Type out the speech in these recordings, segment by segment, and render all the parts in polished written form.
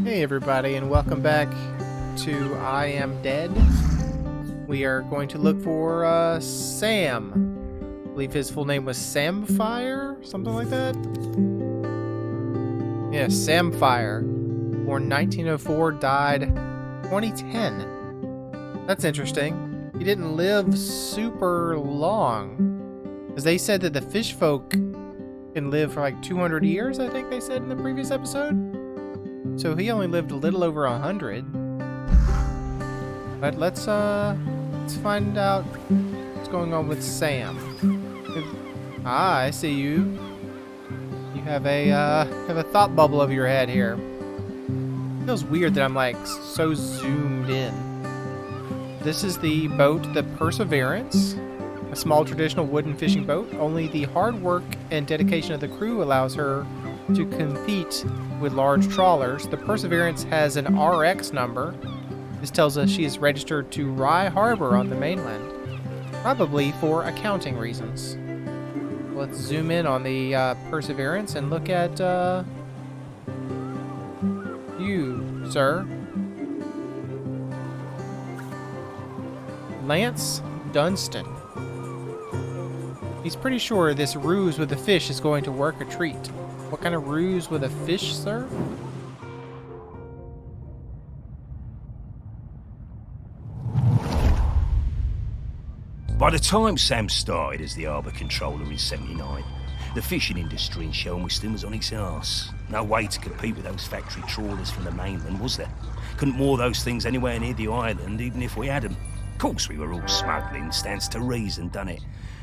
Hey everybody, and welcome back to I Am Dead. We are going to look for Sam. I believe his full name was Samfire, something like that. Yeah, Samfire. Born 1904, died 2010. That's interesting. He didn't live super long, because they said that the fish folk can live for like 200 years, I think they said in the previous episode. So he only lived a little over 100. But let's find out what's going on with Sam. Ah, I see you. You have a thought bubble over your head here. It feels weird that I'm like so zoomed in. This is the boat, the Perseverance, a small traditional wooden fishing boat. Only the hard work and dedication of the crew allows her to compete with large trawlers. The Perseverance has an RX number. This tells us she is registered to Rye Harbor on the mainland, probably for accounting reasons. Let's zoom in on the Perseverance and look at you, sir. Lance Dunstan. He's pretty sure this ruse with the fish is going to work a treat. What kind of ruse with a fish, sir? By the time Sam started as the harbour controller in '79, the fishing industry in Shelmiston was on its arse. No way to compete with those factory trawlers from the mainland, was there? Couldn't moor those things anywhere near the island, even if we had them. Of course we were all smuggling, stands to reason, done it?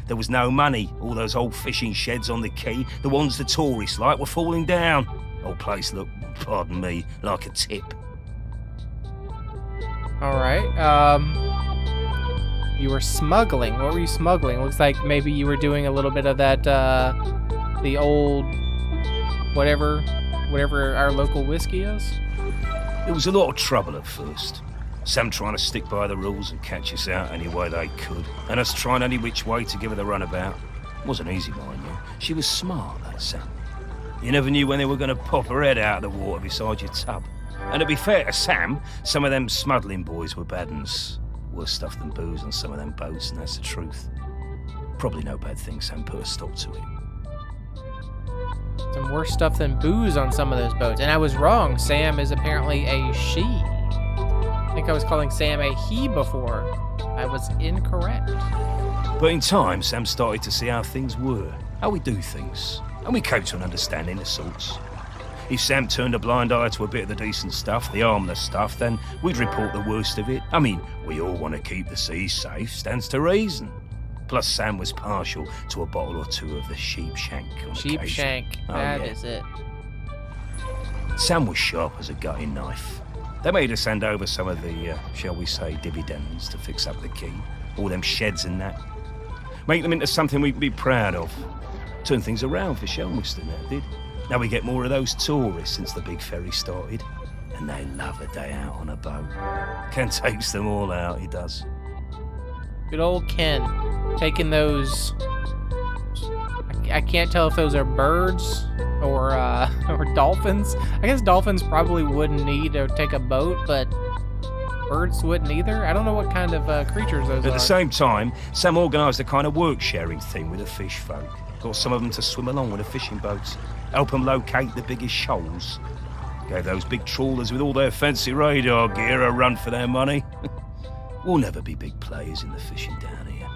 There was no money. All those old fishing sheds on the quay, the ones the tourists like, were falling down. Old place looked, pardon me, like a tip. Alright, you were smuggling. What were you smuggling? Looks like maybe you were doing a little bit of that, the old, whatever our local whiskey is. There was a lot of trouble at first. Sam trying to stick by the rules and catch us out any way they could, and us trying any which way to give her the runabout. Wasn't easy, mind you. She was smart, that Sam. You never knew when they were going to pop her head out of the water beside your tub. And to be fair to Sam, some of them smuggling boys were bad uns. Worse stuff than booze on some of them boats, and that's the truth. Probably no bad thing Sam put a stop to it. Some worse stuff than booze on some of those boats. And I was wrong. Sam is apparently a she. I think I was calling Sam a he before. I was incorrect. But in time, Sam started to see how things were, how we do things, and we came to an understanding of sorts. If Sam turned a blind eye to a bit of the decent stuff, the harmless stuff, then we'd report the worst of it. I mean, we all want to keep the seas safe, stands to reason. Plus, Sam was partial to a bottle or two of the sheep shank on Sheep occasion. shank, that is it. Sam was sharp as a gutting knife. They made us hand over some of the, shall we say, dividends to fix up the quay. All them sheds and that. Make them into something we could be proud of. Turn things around for Shelmiston, that did. Now we get more of those tourists since the big ferry started. And they love a day out on a boat. Ken takes them all out, he does. Good old Ken. Taking those... I can't tell if those are birds or dolphins. I guess dolphins probably wouldn't need to take a boat, but birds wouldn't either. I don't know what kind of creatures those are. At the same time, Sam organised a kind of work-sharing thing with the fish folk. Got some of them to swim along with the fishing boats, help them locate the biggest shoals. Gave those big trawlers with all their fancy radar gear a run for their money. We'll never be big players in the fishing down here.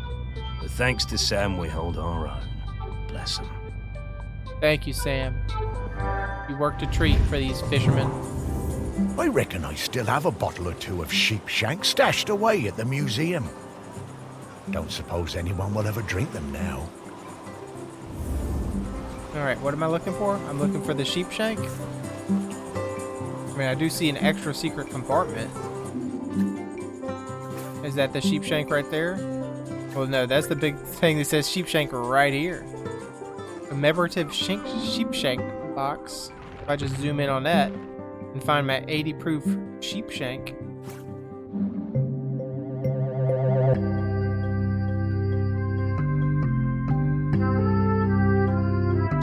But thanks to Sam, we hold our own. Bless him. Thank you, Sam. You worked a treat for these fishermen. I reckon I still have a bottle or two of sheep shank stashed away at the museum. Don't suppose anyone will ever drink them now. Alright, what am I looking for? I'm looking for the sheep shank. I mean, I do see an extra secret compartment. Is that the sheep shank right there? Well, no, that's the big thing that says sheep shank right here. Commemorative sheep shank box. If I just zoom in on that and find my 80 proof sheep shank.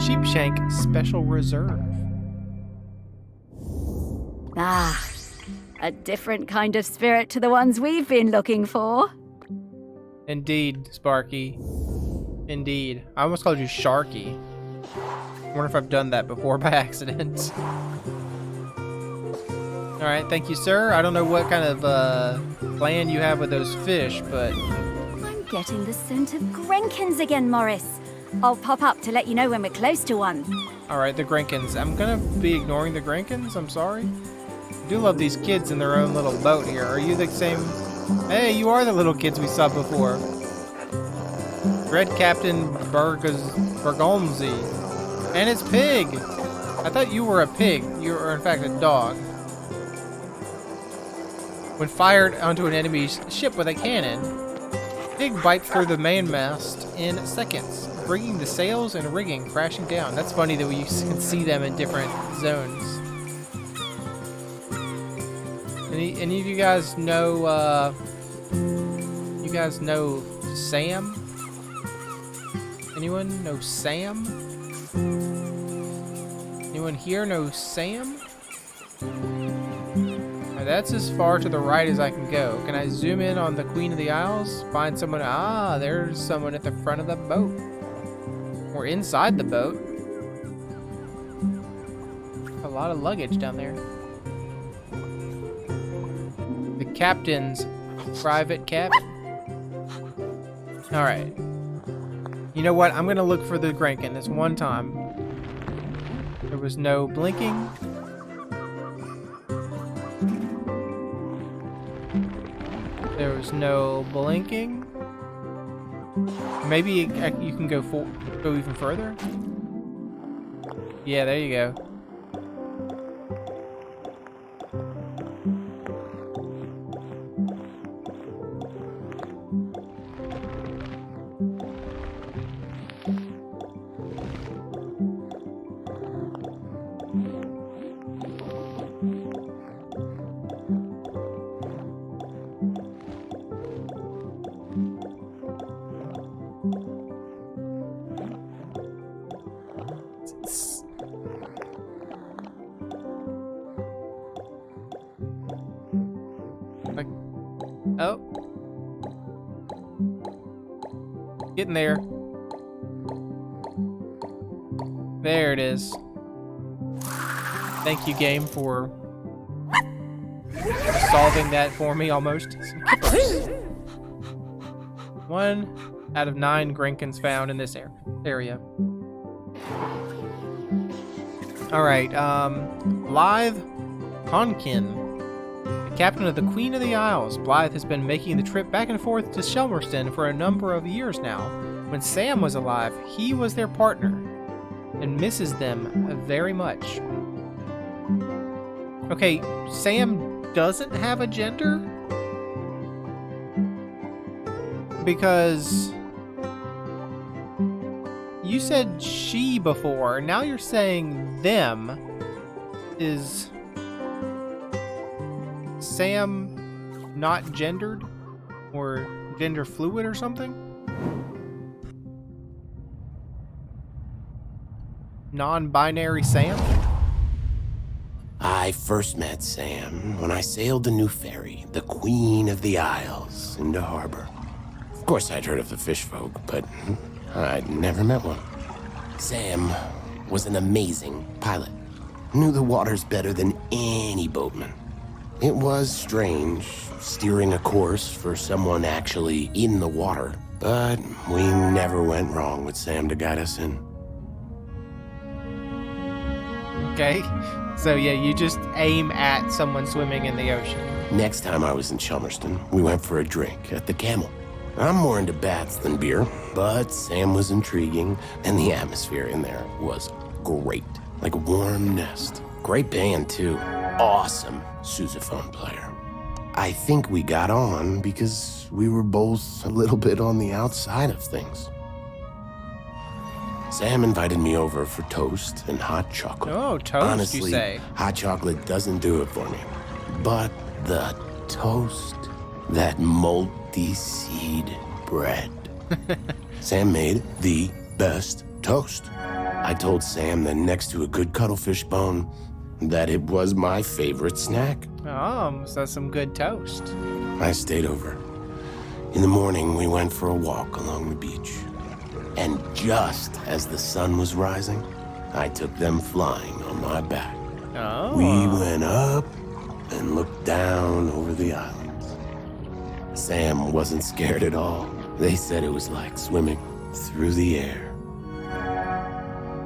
Sheep shank special reserve. Ah, a different kind of spirit to the ones we've been looking for. Indeed, Sparky. Indeed. I almost called you Sharky. I wonder if I've done that before by accident. Alright, thank you, sir. I don't know what kind of plan you have with those fish, but... I'm getting the scent of Grenkins again, Morris. I'll pop up to let you know when we're close to one. Alright, the Grenkins. I'm gonna be ignoring the Grenkins, I'm sorry. I do love these kids in their own little boat here. Are you the same? Hey, you are the little kids we saw before. Red Captain Bergonzi. And it's Pig! I thought you were a pig. You are in fact a dog. When fired onto an enemy's ship with a cannon, Pig bites through the mainmast in seconds, bringing the sails and rigging crashing down. That's funny that we can see them in different zones. Any of you guys know, Sam? Anyone know Sam? Anyone here know Sam? Now that's as far to the right as I can go. Can I zoom in on the Queen of the Isles? Find someone? Ah, there's someone at the front of the boat. Or inside the boat. A lot of luggage down there. The captain's private cabin. Alright. You know what? I'm gonna look for the Grankin this one time. There was no blinking. There was no blinking. Maybe you can go even further. Yeah, there you go. Oh. Getting there. There it is. Thank you, game, for solving that for me almost. 1 out of 9 Grenkins found in this area. Alright, Blythe Honkin. Captain of the Queen of the Isles, Blythe has been making the trip back and forth to Shelmerston for a number of years now. When Sam was alive, he was their partner and misses them very much. Okay, Sam doesn't have a gender? Because you said she before, now you're saying them. Is Sam not gendered or gender fluid or something? Non-binary Sam? I first met Sam when I sailed the new ferry, the Queen of the Isles, into harbor. Of course, I'd heard of the fish folk, but I'd never met one. Sam was an amazing pilot. Knew the waters better than any boatman. It was strange, steering a course for someone actually in the water, but we never went wrong with Sam to guide us in. Okay, so yeah, you just aim at someone swimming in the ocean. Next time I was in Chelmerston, we went for a drink at the Camel. I'm more into bats than beer, but Sam was intriguing, and the atmosphere in there was great. Like a warm nest. Great band, too. Awesome sousaphone player. I think we got on because we were both a little bit on the outside of things. Sam invited me over for toast and hot chocolate. Oh, toast, honestly, you say? Hot chocolate doesn't do it for me. But the toast, that multi-seed bread. Sam made the best toast. I told Sam that next to a good cuttlefish bone, that it was my favorite snack. Oh, so that's some good toast. I stayed over. In the morning, we went for a walk along the beach. And just as the sun was rising, I took them flying on my back. Oh. We went up and looked down over the islands. Sam wasn't scared at all. They said it was like swimming through the air.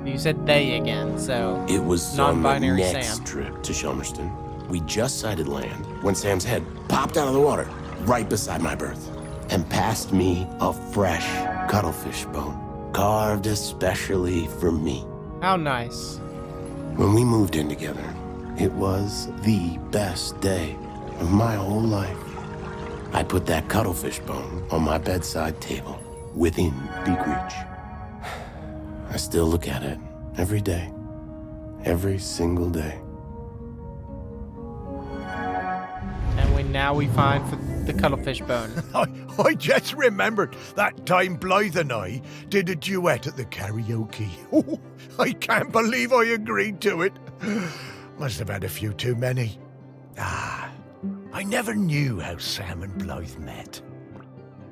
You said they again, so... It was on the Non-binary next Sam. trip to Shelmerston. We just sighted land when Sam's head popped out of the water right beside my berth and passed me a fresh cuttlefish bone, carved especially for me. How nice. When we moved in together, it was the best day of my whole life. I put that cuttlefish bone on my bedside table within big reach. I still look at it every day, every single day. And now we find for the cuttlefish bone. I just remembered that time Blythe and I did a duet at the karaoke. Oh, I can't believe I agreed to it. Must have had a few too many. I never knew how Sam and Blythe met.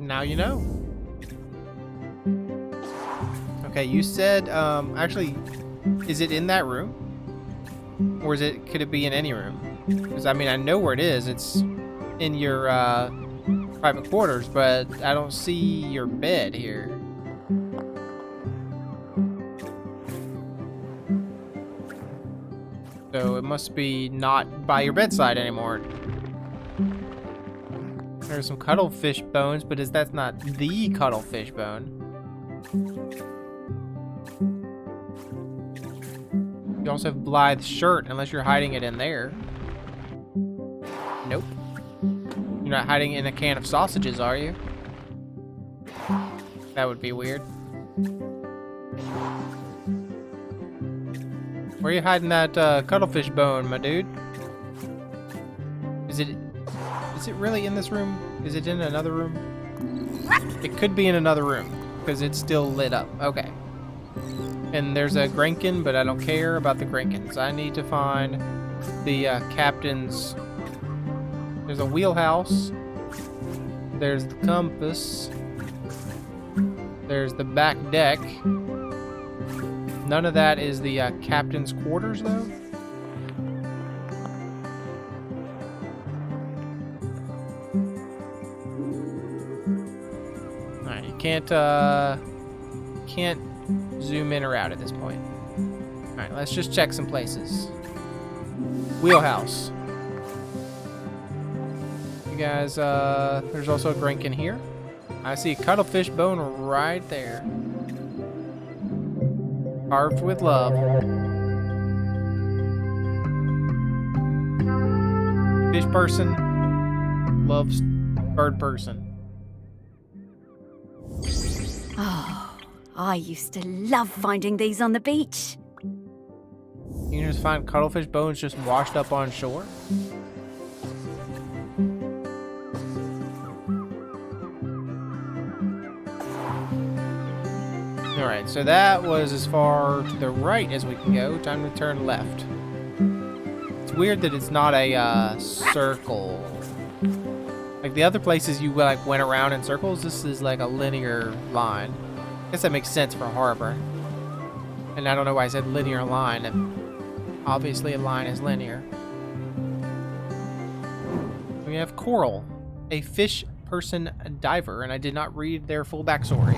Now you know. Okay, you said, actually, is it in that room? Or could it be in any room? Because, I mean, I know where it is. It's in your, private quarters, but I don't see your bed here. So it must be not by your bedside anymore. There's some cuttlefish bones, but that's not the cuttlefish bone. You also have Blythe's shirt, unless you're hiding it in there. Nope. You're not hiding it in a can of sausages, are you? That would be weird. Where are you hiding that cuttlefish bone, my dude? Is it really in this room? Is it in another room? It could be in another room, because it's still lit up. Okay. And there's a Grenkin, but I don't care about the Grenkins. I need to find the captain's... There's a wheelhouse. There's the compass. There's the back deck. None of that is the captain's quarters, though. Alright, you can't zoom in or out at this point. Alright, let's just check some places. Wheelhouse. You guys, there's also a Grenkin here. I see a cuttlefish bone right there. Carved with love. Fish person loves bird person. Oh, I used to love finding these on the beach. You can just find cuttlefish bones just washed up on shore. Alright, so that was as far to the right as we can go. Time to turn left. It's weird that it's not a circle. Like the other places you like went around in circles, this is like a linear line. I guess that makes sense for a harbor. And I don't know why I said linear line. Obviously a line is linear. We have Coral, a fish person diver, and I did not read their full backstory.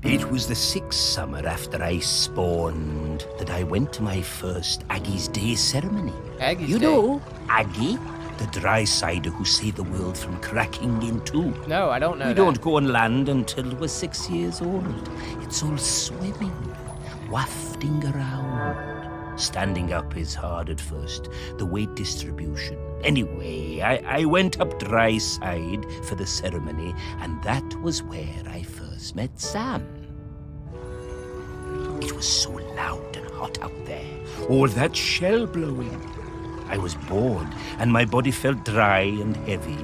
It was the 6th summer after I spawned that I went to my first Aggie's Day ceremony. Aggie's You Day? know, Aggie, the dry cider who saved the world from cracking in two. No, I don't know We that. don't go on land until we're 6 years old. It's all swimming, wafting around. Standing up is hard at first, the weight distribution. Anyway, I went up dry side for the ceremony, and that was where I first met Sam. It was so loud and hot out there, all that shell blowing. I was bored, and my body felt dry and heavy.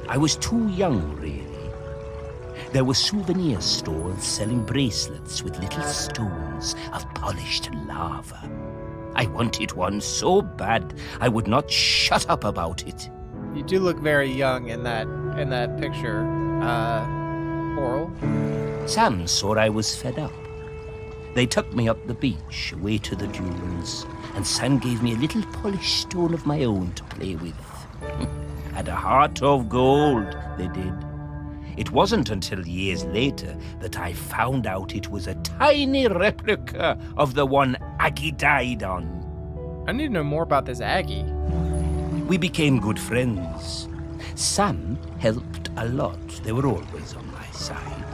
I was too young, really. There were souvenir stores selling bracelets with little stones of polished lava. I wanted one so bad I would not shut up about it. You do look very young in that picture, Coral. Sam saw I was fed up. They took me up the beach, away to the dunes, and Sam gave me a little polished stone of my own to play with. And a heart of gold, they did. It wasn't until years later that I found out it was a tiny replica of the one Aggie died on. I need to know more about this Aggie. We became good friends. Sam helped a lot. They were always on my side.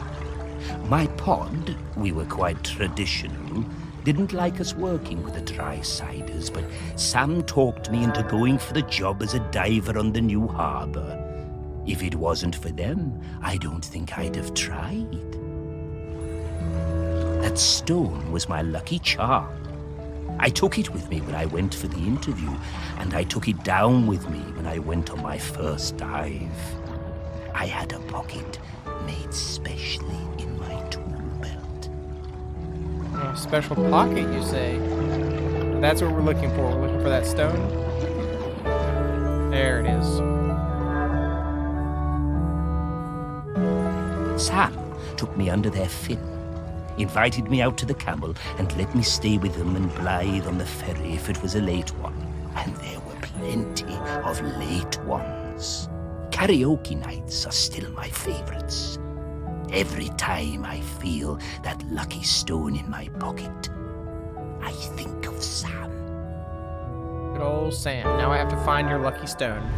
My pod, we were quite traditional, didn't like us working with the dry-siders, but Sam talked me into going for the job as a diver on the new harbor. If it wasn't for them, I don't think I'd have tried. That stone was my lucky charm. I took it with me when I went for the interview, and I took it down with me when I went on my first dive. I had a pocket made specially in my tool belt. A special pocket, you say? That's what we're looking for. We're looking for that stone. There it is. Sam took me under their fin, invited me out to the camel, and let me stay with them and Blythe on the ferry if it was a late one. And there were plenty of late ones. Karaoke nights are still my favorites. Every time I feel that lucky stone in my pocket, I think of Sam. Good old Sam. Now I have to find your lucky stone.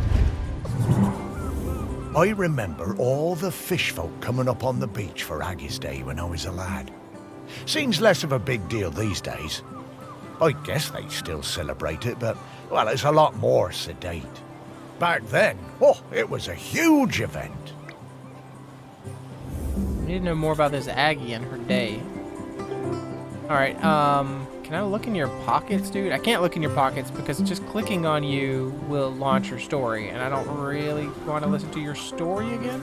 I remember all the fish folk coming up on the beach for Aggie's Day when I was a lad. Seems less of a big deal these days. I guess they still celebrate it, but, well, it's a lot more sedate. Back then, it was a huge event. I need to know more about this Aggie and her day. Alright, can I look in your pockets, dude? I can't look in your pockets because just clicking on you will launch your story, and I don't really want to listen to your story again.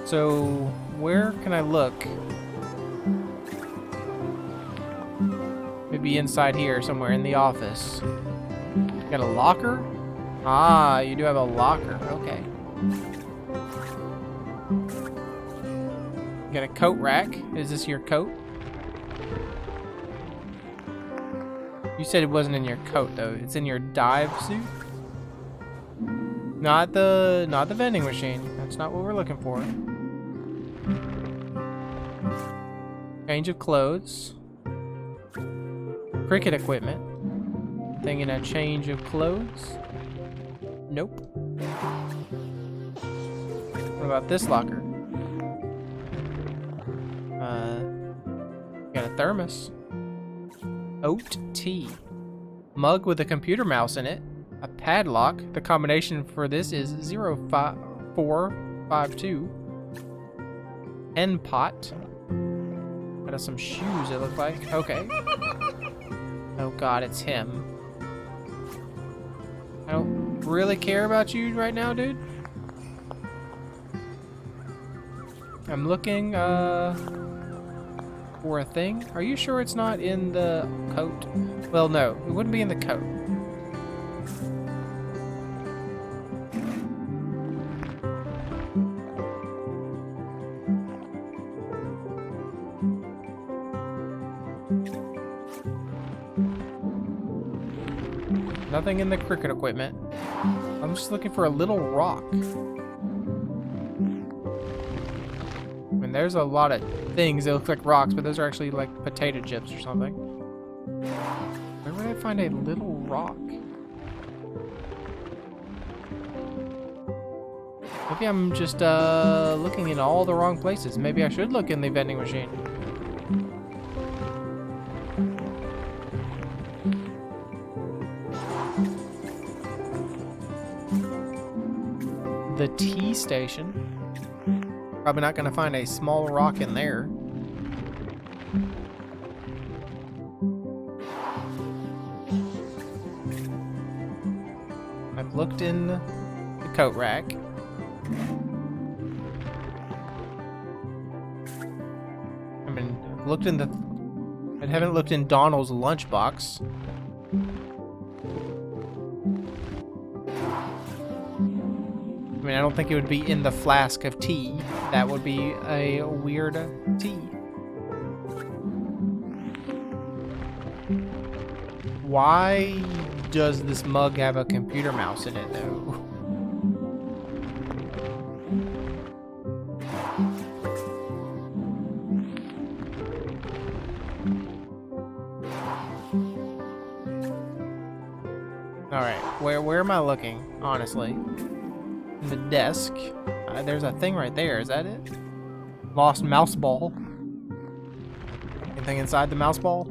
So, where can I look? Maybe inside here somewhere in the office. Got a locker? Ah, you do have a locker. Okay. Got a coat rack. Is this your coat? You said it wasn't in your coat though. It's in your dive suit? Not the vending machine. That's not what we're looking for. Change of clothes. Cricket equipment. Thinking a change of clothes. Nope. What about this locker? Got a thermos. Oat tea. Mug with a computer mouse in it. A padlock. The combination for this is 0452. Pen pot. Got some shoes, it looked like. Okay. Oh god, it's him. I don't really care about you right now, dude. I'm looking, for a thing. Are you sure it's not in the coat? Well, no, it wouldn't be in the coat. Nothing in the cricket equipment. I'm just looking for a little rock. I mean, there's a lot of things that look like rocks, but those are actually like potato chips or something. Where would I find a little rock? Maybe I'm just looking in all the wrong places. Maybe I should look in the vending machine. The tea station. Probably not going to find a small rock in there. I've looked in the coat rack. I mean, I've looked in the... I haven't looked in Donald's lunchbox. I mean, I don't think it would be in the flask of tea. That would be a weird tea. Why does this mug have a computer mouse in it, though? Alright, where am I looking, honestly? In the desk. There's a thing right there, is that it? Lost mouse ball. Anything inside the mouse ball?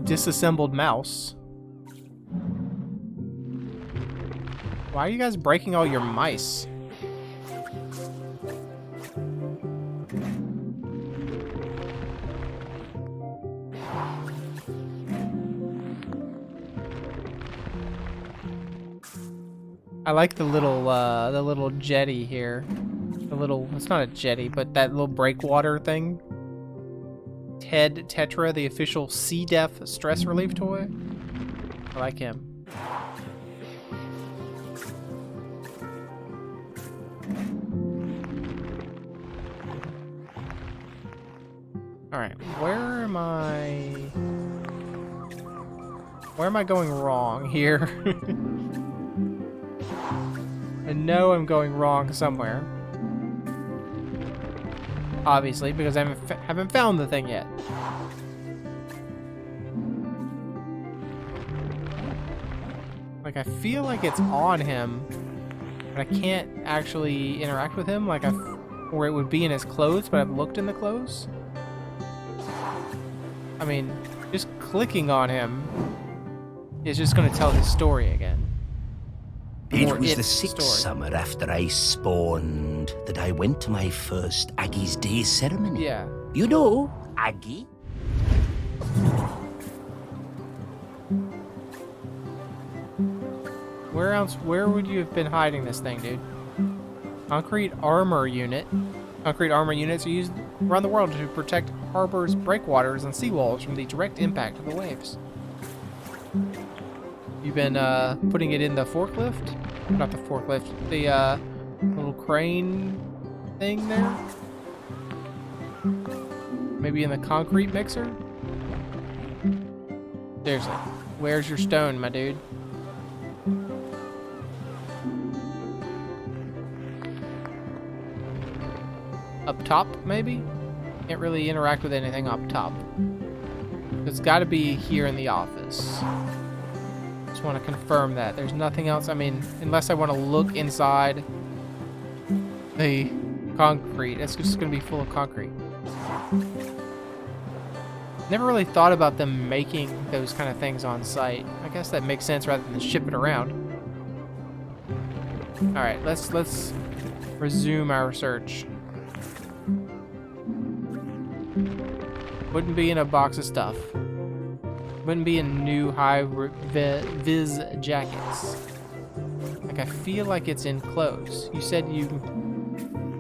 Disassembled mouse. Why are you guys breaking all your mice? I like the little jetty here. The little, it's not a jetty, but that little breakwater thing. Ted Tetra, the official C. Def stress relief toy. I like him. Alright, where am I going wrong here? I know I'm going wrong somewhere. Obviously, because I haven't found the thing yet. Like, I feel like it's on him, but I can't actually interact with him, like where it would be in his clothes, but I've looked in the clothes. I mean, just clicking on him is just going to tell his story again. It Or was the its sixth story. summer after I spawned that I went to my first Aggie's Day ceremony. Yeah. You know, Aggie. Where would you have been hiding this thing, dude? Concrete armor unit. Concrete armor units are used around the world to protect harbors, breakwaters, and seawalls from the direct impact of the waves. You've been putting it in the forklift? Not the forklift, the little crane thing there? Maybe in the concrete mixer? Seriously, where's your stone, my dude? Up top, maybe? Can't really interact with anything up top. It's got to be here in the office. Just want to confirm that. There's nothing else. I mean, unless I want to look inside the concrete. It's just going to be full of concrete. Never really thought about them making those kind of things on site. I guess that makes sense rather than ship it around. All right, let's resume our search. Wouldn't be in a box of stuff. Wouldn't be in new high-vis jackets. Like, I feel like it's in clothes. You said you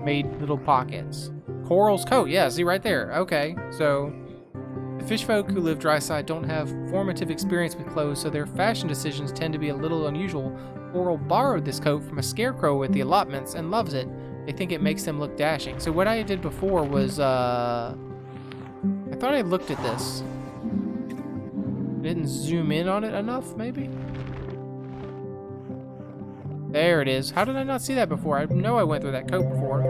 made little pockets. Coral's coat, yeah, see right there. Okay, so the fish folk who live dry side don't have formative experience with clothes, so their fashion decisions tend to be a little unusual. Coral borrowed this coat from a scarecrow with the allotments and loves it. They think it makes them look dashing. So what I did before was, I thought I looked at this. I didn't zoom in on it enough, maybe? There it is. How did I not see that before? I know I went through that coat before.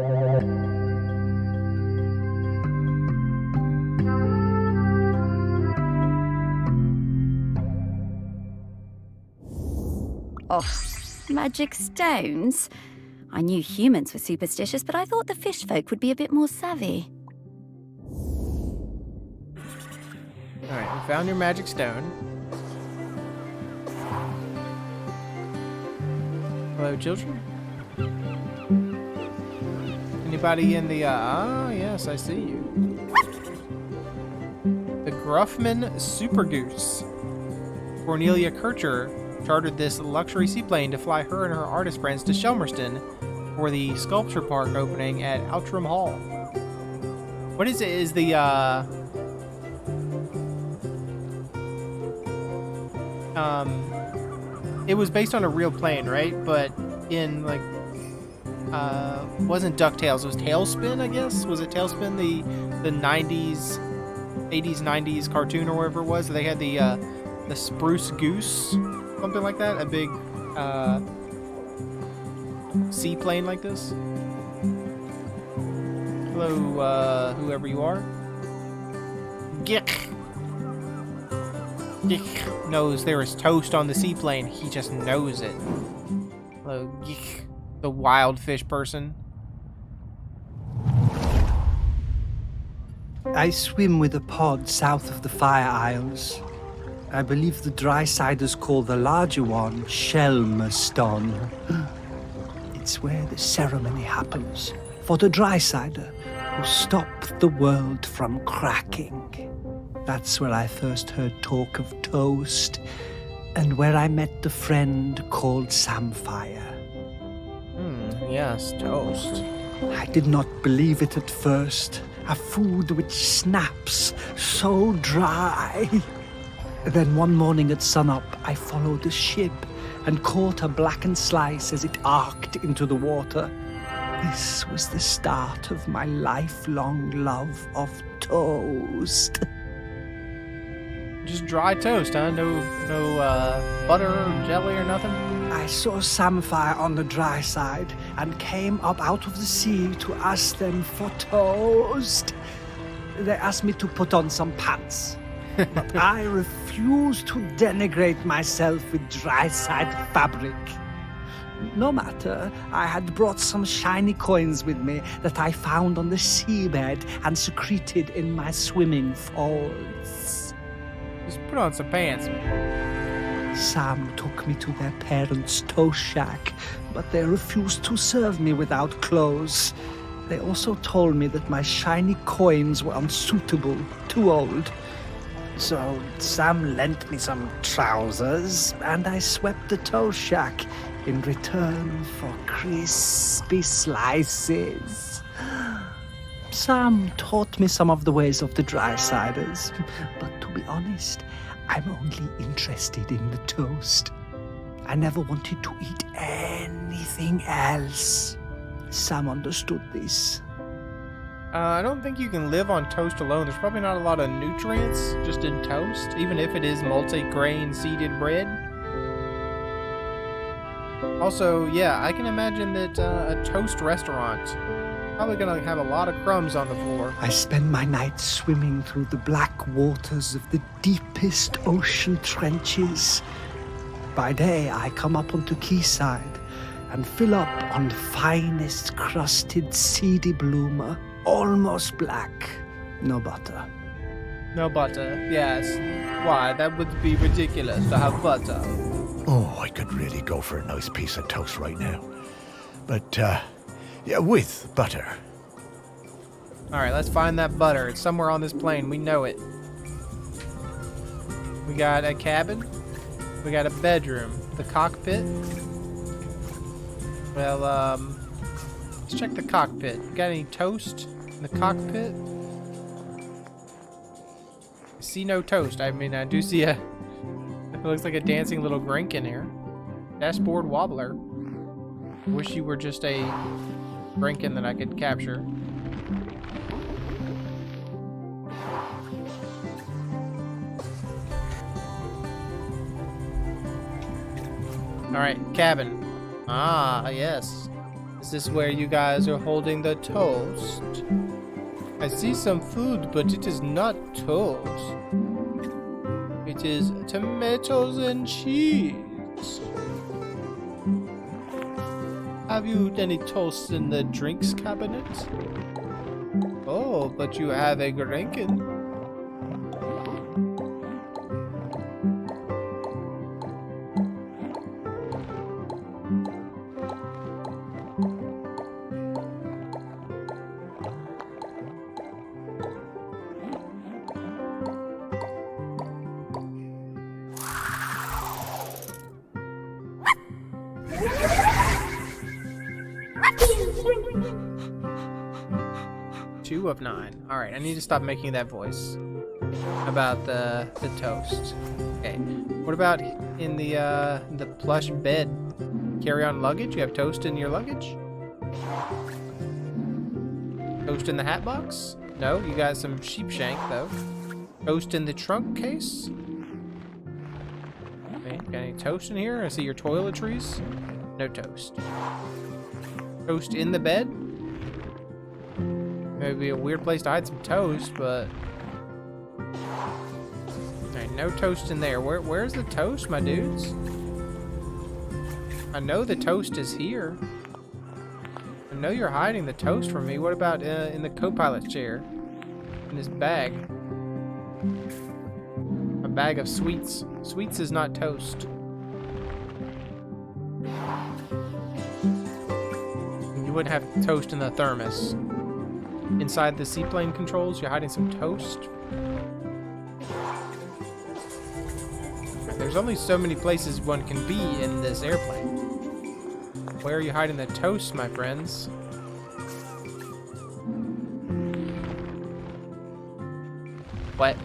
Oh, magic stones? I knew humans were superstitious, but I thought the fish folk would be a bit more savvy. Alright, we found your magic stone. Hello, children? Anybody in the, yes, I see you. The Gruffman Super Goose. Cornelia Kircher chartered this luxury seaplane to fly her and her artist friends to Shelmerston for the sculpture park opening at Outram Hall. What is it? Is the, it was based on a real plane, right? But in like, wasn't DuckTales, it was Tailspin, I guess? Was it Tailspin, the 90s, 80s, 90s cartoon or whatever it was? They had the Spruce Goose, something like that? A big, seaplane like this? Hello, whoever you are. Gick knows there is toast on the seaplane. He just knows it. Hello, Gick, the wild fish person. I swim with a pod south of the Fire Isles. I believe the dry-siders call the larger one Shelmaston. It's where the ceremony happens for the dry-sider who stopped the world from cracking. That's where I first heard talk of toast, and where I met the friend called Samfire. Yes, toast. I did not believe it at first. A food which snaps so dry. Then one morning at sunup, I followed the ship and caught a blackened slice as it arced into the water. This was the start of my lifelong love of toast. Just dry toast, huh? No butter or jelly or nothing? I saw Samfire on the dry side and came up out of the sea to ask them for toast. They asked me to put on some pants, but I refused to denigrate myself with dry-side fabric. No matter, I had brought some shiny coins with me that I found on the seabed and secreted in my swimming folds. Just put on some pants. Sam took me to their parents' toast shack, but they refused to serve me without clothes. They also told me that my shiny coins were unsuitable, too old. So Sam lent me some trousers, and I swept the toast shack in return for crispy slices. Sam taught me some of the ways of the dry-siders, but to be honest, I'm only interested in the toast. I never wanted to eat anything else. Sam understood this. I don't think you can live on toast alone. There's probably not a lot of nutrients just in toast, even if it is multi-grain seeded bread. Also, yeah, I can imagine that a toast restaurant probably gonna have a lot of crumbs on the floor. I spend my nights swimming through the black waters of the deepest ocean trenches. By day, I come up onto quayside and fill up on the finest crusted seedy bloomer, almost black. No butter. No butter, yes. Why? That would be ridiculous to have butter. Oh, I could really go for a nice piece of toast right now. But, yeah, with butter. Alright, let's find that butter. It's somewhere on this plane. We know it. We got a cabin. We got a bedroom. The cockpit. Well, let's check the cockpit. Got any toast in the cockpit? I see no toast. I mean, I do see it looks like a dancing little grink in here. Dashboard wobbler. Wish you were just a Brinkin that I could capture. Alright, cabin. Ah, yes. Is this where you guys are holding the toast? I see some food, but it is not toast. It is tomatoes and cheese. Have you any toast in the drinks cabinet? Oh, but you have a Grinkin. Two of 9. Alright, I need to stop making that voice. about the toast. Okay. What about in the plush bed carry-on luggage? You have toast in your luggage? Toast in the hat box? No, you got some sheep shank though. Toast in the trunk case? Okay, got any toast in here? I see your toiletries. No toast. Toast in the bed? Maybe a weird place to hide some toast, but... Alright, no toast in there. Where's the toast, my dudes? I know the toast is here. I know you're hiding the toast from me. What about in the co-pilot's chair? In this bag? A bag of sweets. Sweets is not toast. You wouldn't have toast in the thermos. Inside the seaplane controls, you're hiding some toast. There's only so many places one can be in this airplane. Where are you hiding the toast, my friends? What?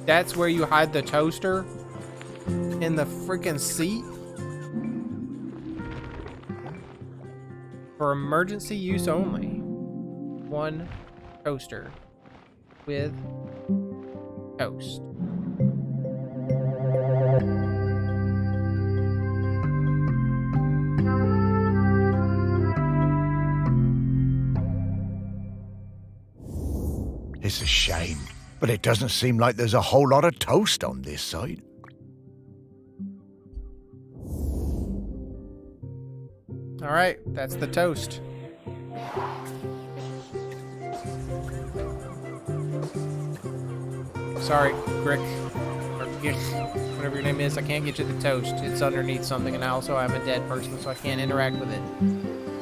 That's where you hide the toaster? In the freaking seat? For emergency use only. One toaster with toast. It's a shame, but it doesn't seem like there's a whole lot of toast on this side. All right, that's the toast. Sorry, Grick, or Gick, whatever your name is, I can't get you the toast. It's underneath something, and also I'm a dead person, so I can't interact with it.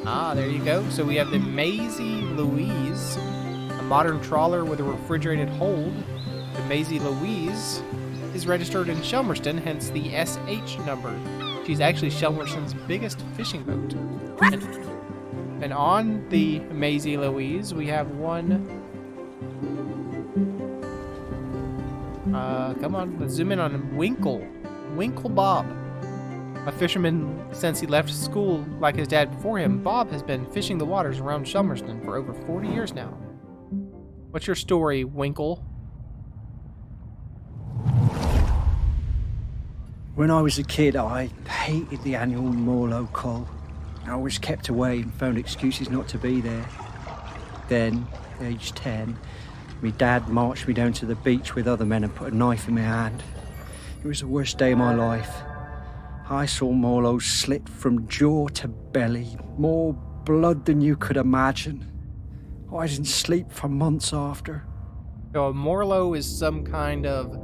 Ah, there you go. So we have the Maisie Louise, a modern trawler with a refrigerated hold. The Maisie Louise is registered in Shelmerston, hence the SH number. She's actually Shelmerston's biggest fishing boat. And on the Maisie Louise, we have one... come on, let's zoom in on him. Winkle Bob. A fisherman since he left school like his dad before him, Bob has been fishing the waters around Shelmerston for over 40 years now. What's your story, Winkle? When I was a kid, I hated the annual Morlow call. I was kept away and found excuses not to be there. Then, age 10, my dad marched me down to the beach with other men and put a knife in my hand. It was the worst day of my life. I saw Morlow slit from jaw to belly, more blood than you could imagine. I didn't sleep for months after. So a Morlow is some kind of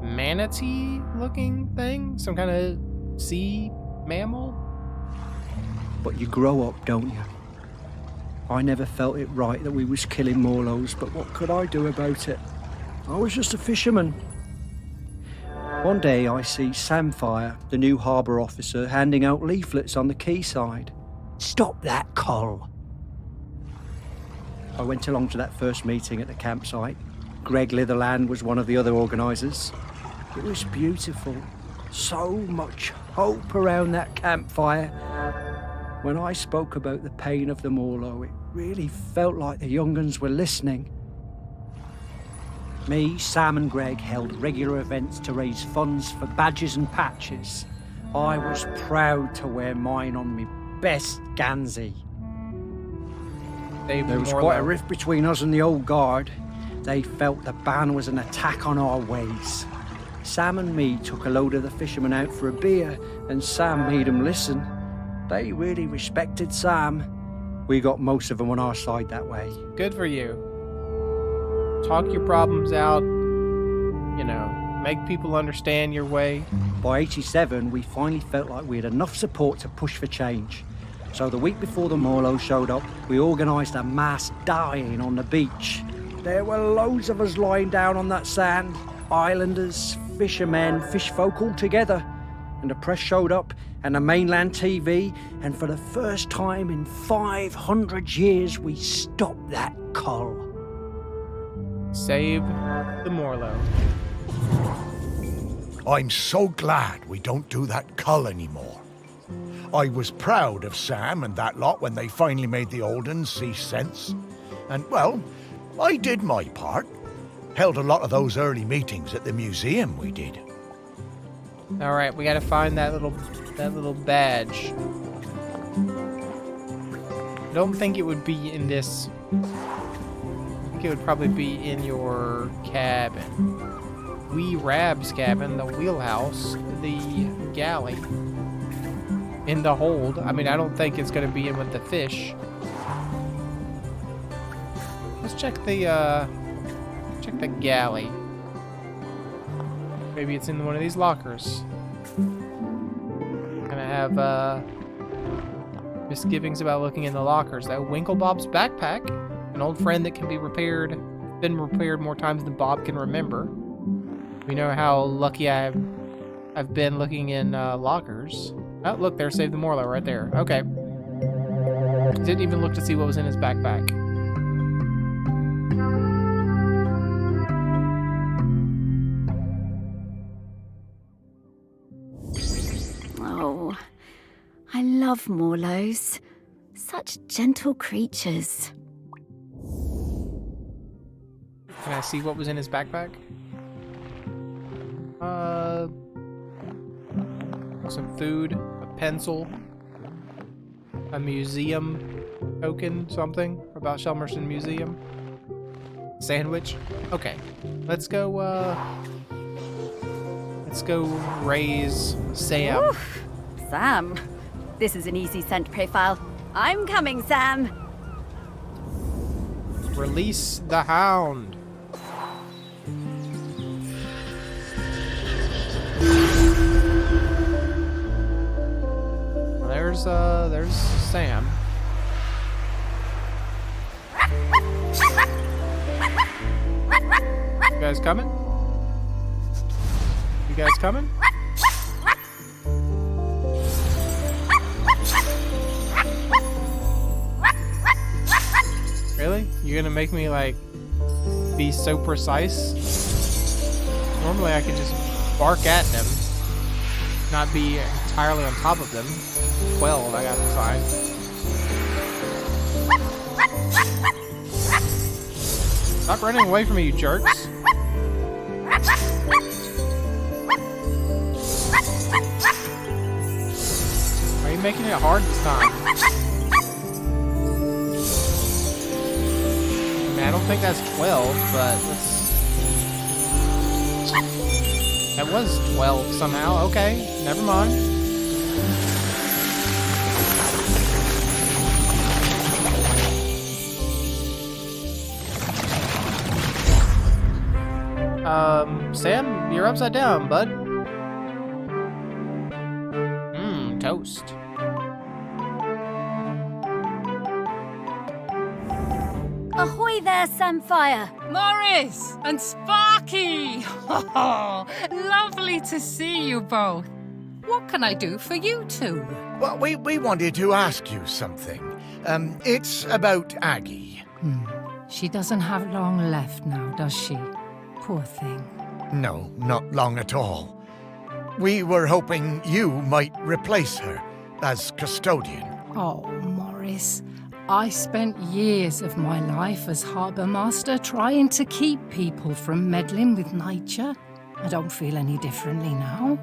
manatee-looking thing? Some kind of sea mammal? But you grow up, don't you? I never felt it right that we was killing Morlows, but what could I do about it? I was just a fisherman. One day I see Samfire, the new harbour officer, handing out leaflets on the quayside. Stop that, Col. I went along to that first meeting at the campsite. Greg Litherland was one of the other organisers. It was beautiful. So much hope around that campfire. When I spoke about the pain of the Morlow, it really felt like the young uns were listening. Me, Sam and Greg held regular events to raise funds for badges and patches. I was proud to wear mine on me best Gansey. There was quite a rift between us and the old guard. They felt the ban was an attack on our ways. Sam and me took a load of the fishermen out for a beer, and Sam made them listen. They really respected Sam. We got most of them on our side that way. Good for you. Talk your problems out, you know, make people understand your way. By 87, we finally felt like we had enough support to push for change. So the week before the Morlow showed up, we organised a mass dying on the beach. There were loads of us lying down on that sand. Islanders, fishermen, fish folk all together. And the press showed up, and the mainland TV, and for the first time in 500 years, we stopped that cull. Save the Morlo. I'm so glad we don't do that cull anymore. I was proud of Sam and that lot when they finally made the old uns see sense. And, well, I did my part. Held a lot of those early meetings at the museum, we did. All right, we gotta find that little badge. I don't think it would be in this. I think it would probably be in your cabin. Wee Rab's cabin, the wheelhouse, the galley, in the hold. I mean, I don't think it's gonna be in with the fish. Let's check the galley. Maybe it's in one of these lockers. Gonna have misgivings about looking in the lockers. That Winklebob's backpack, an old friend that can be repaired, been repaired more times than Bob can remember. We know how lucky I've been looking in lockers. Oh, look, there's Save the Morlo right there. Okay. Didn't even look to see what was in his backpack. Oh, I love Morlos. Such gentle creatures. Can I see what was in his backpack? Some food, a pencil, a museum token, something about Shelmerson Museum. Sandwich. Okay, let's go raise Sam. Oof. Sam, this is an easy scent profile. I'm coming, Sam. Release the Hound. There's Sam. You guys coming? You guys coming? Really? You're gonna make me, like, be so precise? Normally I could just bark at them, not be entirely on top of them. 12, I got to find. Stop running away from me, you jerks. Why are you making it hard this time? I mean, I don't think that's 12, but let's... That was 12 somehow. Okay, never mind. Sam, you're upside down, bud. Toast. Ahoy there, Samfire. Morris and Sparky! Oh, lovely to see you both. What can I do for you two? Well, we wanted to ask you something. It's about Aggie. She doesn't have long left now, does she? Poor thing. No, not long at all. We were hoping you might replace her as custodian. Oh, Morris. I spent years of my life as harbour master trying to keep people from meddling with nature. I don't feel any differently now.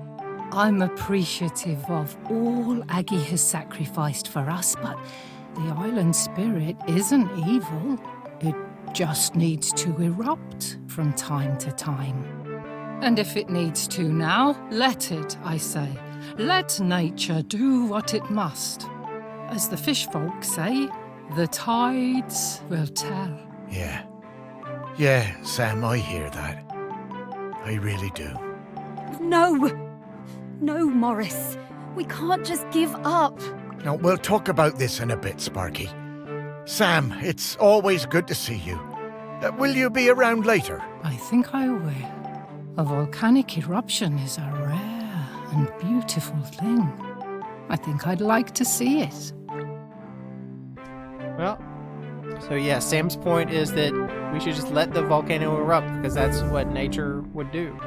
I'm appreciative of all Aggie has sacrificed for us, but the island spirit isn't evil. It just needs to erupt from time to time. And if it needs to now, let it, I say. Let nature do what it must. As the fish folk say, the tides will tell. Yeah, Sam, I hear that. I really do. No, Morris. We can't just give up. Now, we'll talk about this in a bit, Sparky. Sam, it's always good to see you. Will you be around later? I think I will. A volcanic eruption is a rare and beautiful thing. I think I'd like to see it. Well, so yeah, Sam's point is that we should just let the volcano erupt because that's what nature would do.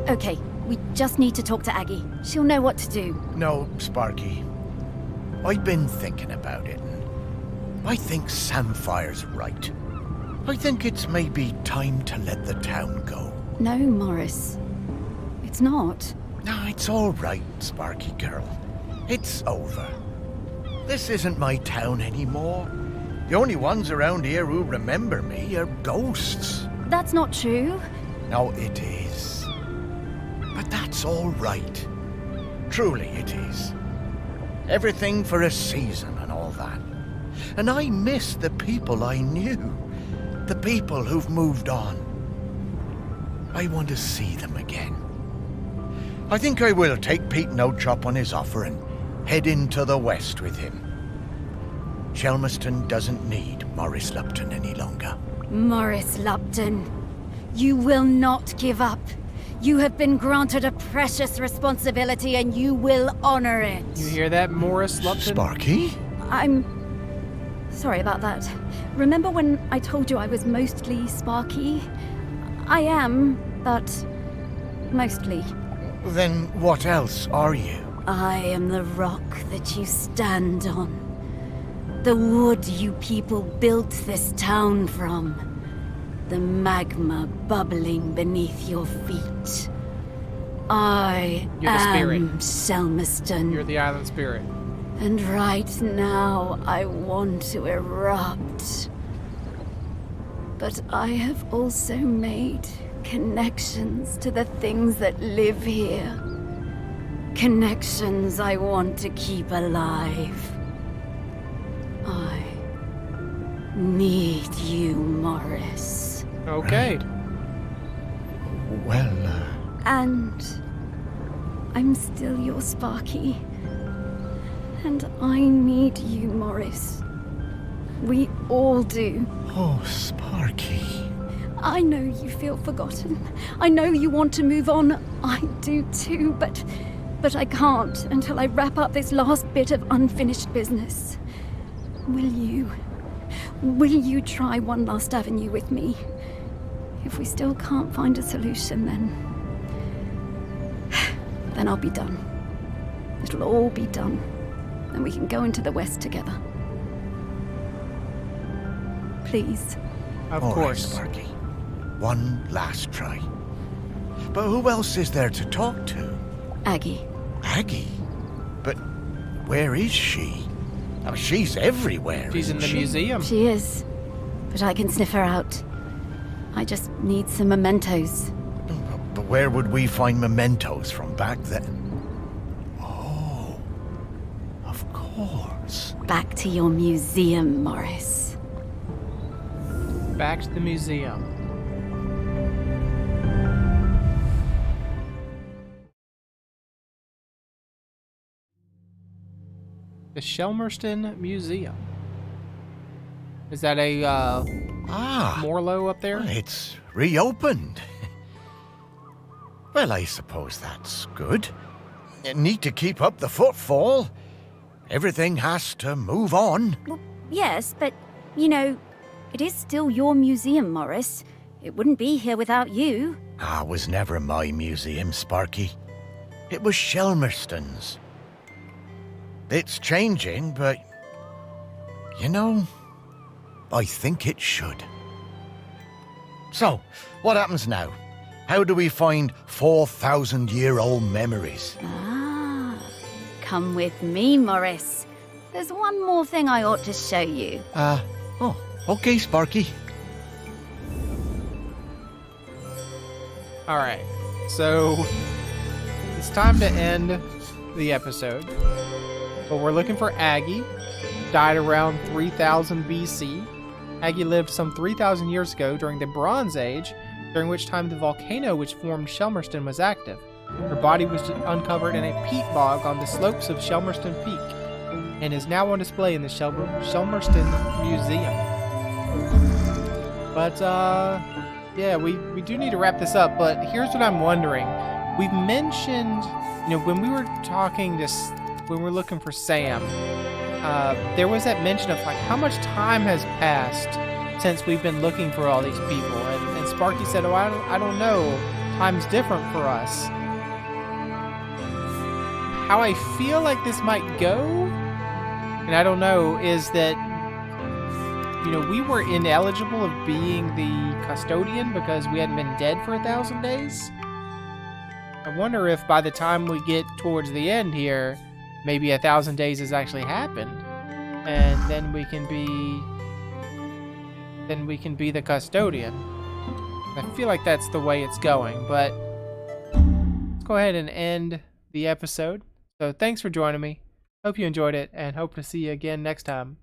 Okay, we just need to talk to Aggie. She'll know what to do. No, Sparky. I've been thinking about it, and I think Samfire's right. I think it's maybe time to let the town go. No, Morris. It's not. No, it's all right, Sparky girl. It's over. This isn't my town anymore. The only ones around here who remember me are ghosts. That's not true. No, it is. But that's all right. Truly it is. Everything for a season and all that. And I miss the people I knew. The people who've moved on. I want to see them again. I think I will take Pete No-Chop on his offer and head into the west with him. Shelmerston doesn't need Morris Lupton any longer. Morris Lupton, you will not give up. You have been granted a precious responsibility and you will honor it. You hear that, Morris Lupton? Sparky? I'm sorry about that. Remember when I told you I was mostly Sparky? I am, but mostly. Then what else are you? I am the rock that you stand on. The wood you people built this town from. The magma bubbling beneath your feet. I You're the spirit. am Shelmerston. You're the island spirit. And right now, I want to erupt. But I have also made connections to the things that live here. Connections I want to keep alive. I need you, Morris. Okay. Well, And I'm still your Sparky. And I need you, Morris. We all do. oh, Sparky. I know you feel forgotten. I know you want to move on. I do too, but I can't until I wrap up this last bit of unfinished business. Will you try one last avenue with me? If we still can't find a solution, then I'll be done. It'll all be done. And we can go into the West together. Please. Of All right, course. Sparky. One last try. But who else is there to talk to? Aggie. Aggie? But where is she? Oh, she's everywhere. She's in isn't the she? museum. She is. But I can sniff her out. I just need some mementos. But where would we find mementos from back then? Oh, of course. Back to your museum, Morris. Back to the museum. The Shelmerston Museum. Is that a Morlo up there? Well, it's reopened. Well, I suppose that's good. You need to keep up the footfall. Everything has to move on. Well, yes, but, you know, it is still your museum, Morris. It wouldn't be here without you. It was never my museum, Sparky. It was Shelmerston's. It's changing, but, you know, I think it should. So, what happens now? How do we find 4,000-year-old memories? Come with me, Morris. There's one more thing I ought to show you. Okay, Sparky. Alright, so it's time to end the episode. But we're looking for Aggie. Died around 3000 BC. Aggie lived some 3,000 years ago during the Bronze Age, during which time the volcano which formed Shelmerston was active. Her body was uncovered in a peat bog on the slopes of Shelmerston Peak, and is now on display in the Shelmerston Museum. But, yeah, we do need to wrap this up, but here's what I'm wondering. We've mentioned You know, when we were talking this, when we were looking for Sam, there was that mention of like how much time has passed since we've been looking for all these people, and Sparky said, "Oh, I don't know. Time's different for us." How I feel like this might go, and I don't know, is that, you know, we were ineligible of being the custodian because we hadn't been dead for 1,000 days. I wonder if by the time we get towards the end here, maybe 1,000 days has actually happened, and then we can be the custodian. I feel like that's the way it's going, but let's go ahead and end the episode. So thanks for joining me. Hope you enjoyed it, and hope to see you again next time.